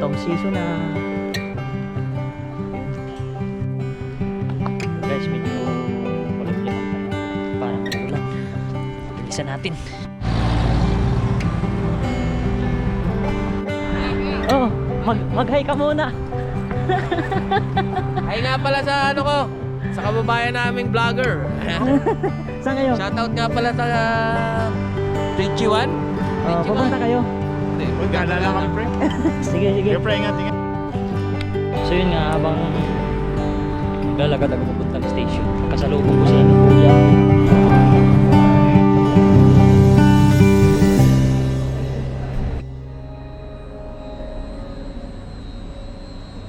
autumn season na. Guys, medyo kulit-lipat na. Parang ulan. Bilisan natin. Oh, mag-hi ka muna. Ay nga pala sa ano ko, sa kababayan naming vlogger. Saan kayo? Shoutout nga pala sa Richie One. Pupunta kayo? Hindi, Magkaalala kami, pre. Sige, sige. Pre, ingat. So yun nga, habang naglalakad ako papuntang station, kasalubong ko sila ng kuya.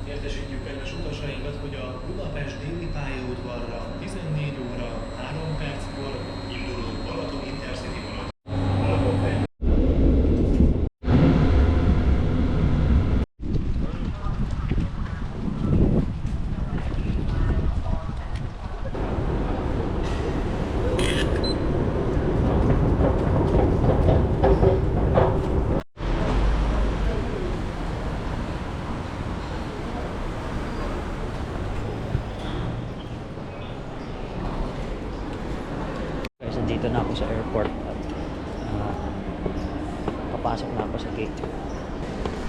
Értesítjük kedves utasainkat, hogy a Budapest déli pályaudvarra 14 óra 3 perckor induló Balaton Intercity vonat. Guys, nandito na ako sa airport at papasok na ako sa gate.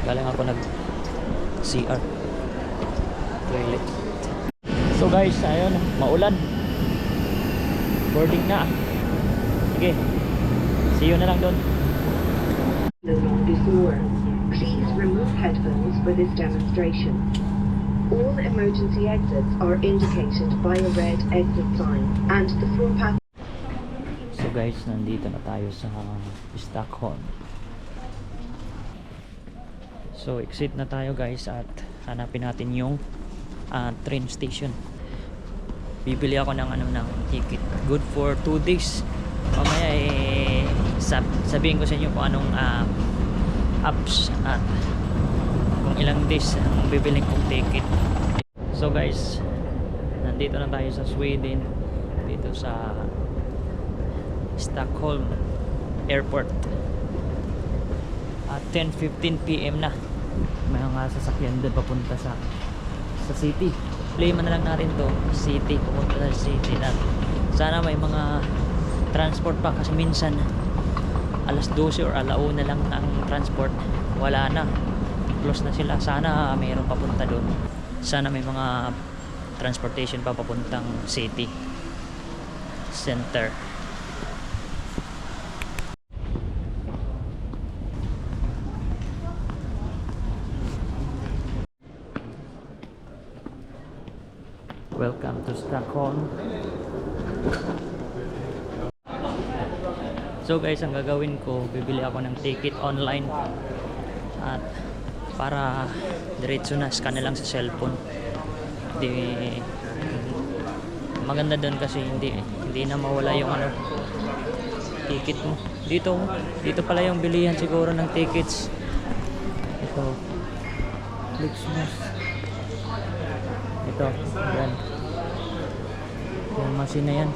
Galing ako nag CR toilet. So guys, ayun, maulan. Boarding na. Sige, see you na lang doon. The long before. Please remove headphones for this demonstration. All emergency exits are indicated by a red exit sign, and the floor path. So guys, nandito na tayo sa Stockholm. So exit na tayo guys at hanapin natin yung train station. Bibili ako ng ng ticket. Good for 2 days. Mamaya sabihin ko sa inyo kung anong apps at kung ilang days ang bibiling kong ticket. So guys, nandito na tayo sa Sweden, dito sa Stockholm Airport at 10:15 PM na. May mga sasakyan doon papunta sa city. Play man na lang natin to, city, pupunta sa city na. Sana may mga transport pa kasi minsan alas 12 or alauna lang ang transport, wala na, close na sila. Sana mayroon papunta doon, sana may mga transportation pa papuntang city center. Welcome to Stockholm. So guys, ang gagawin ko, bibili ako ng ticket online at para diretso na, scan na lang sa cellphone. Maganda doon kasi hindi na mawala yung ticket mo. Dito pala yung bilihan siguro ng tickets. Ito, Flixbus. Ito, yan. Yung machine na yan.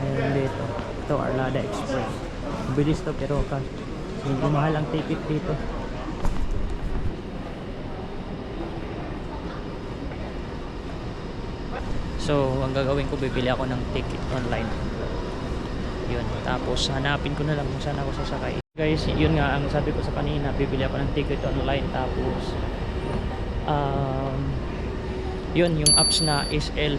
Ayan dito. Ito, Arlada Express. Bilis to pero medyo mahal ang ticket dito. So, ang gagawin ko, bibili ako ng ticket online. Yun. Tapos, hanapin ko na lang kung saan ako sasakay. Guys, yun nga ang sabi ko sa kanina, bibili ako ng ticket online. Tapos, yun, yung apps na SL.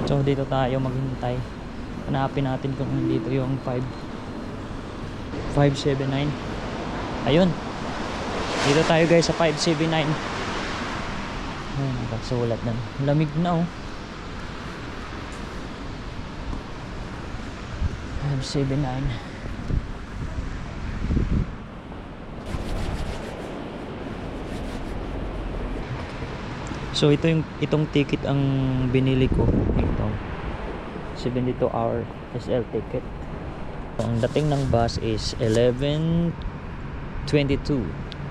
So dito tayo maghintay. Hanapin natin kung dito yung 579. Ayun. Dito tayo guys sa 579. Ayun, nakasulat na. Lamig na oh. 579. So itong ticket ang binili ko. Ito. 72 hour SL ticket. Ang dating ng bus is 11:22.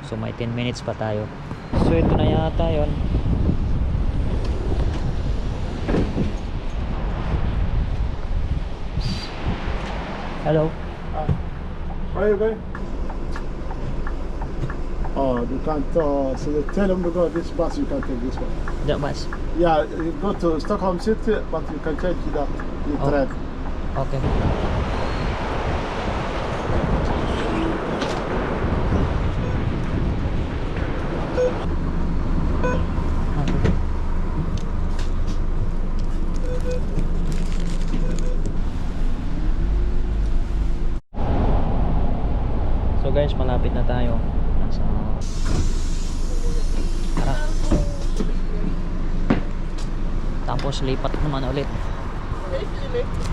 So may 10 minutes pa tayo. So ito na yata yon. Hello. Where are you going? Oh, you can't. So they tell them to go this bus. You can take this one. The bus. Yeah, you go to Stockholm City, but you can change that the Oh. train. Okay. So guys, malapit na tayo. Nasa Tara. Tapos lipat naman ulit.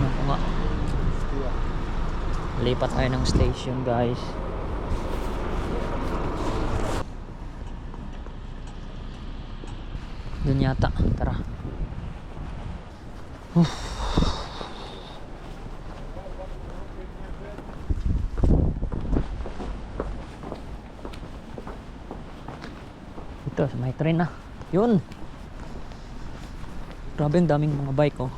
Ano nga? Lipat tayo ng station, guys. Dun yata. Tara. Ito, may train na. Yun. Grabe, ang daming mga bike, oh.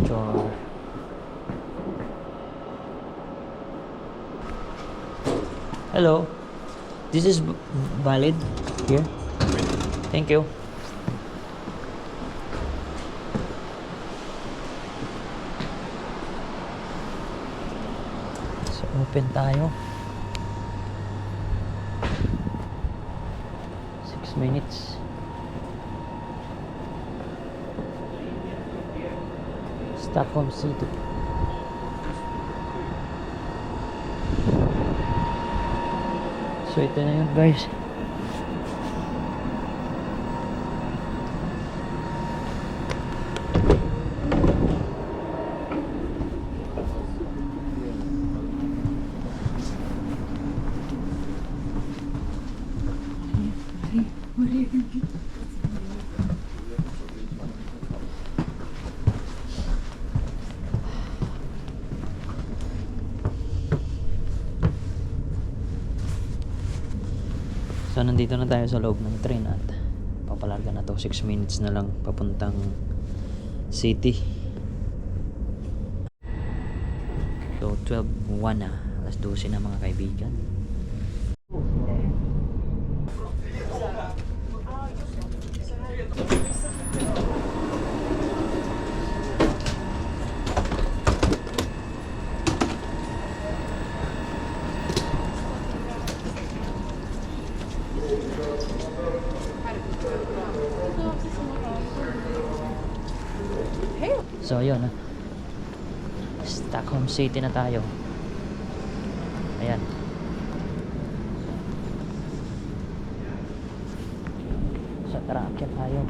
Sure. Hello. This is valid here. Thank you. So open tayo. 6 minutes. Stockholm City. So ito na yun, guys. So nandito na tayo sa loob ng train at papalarga na to. 6 minutes na lang papuntang city. So 12:01 na. Alas 12 na, mga kaibigan. So yun, Stockholm City na tayo. Ayan. So tara, akyat tayo.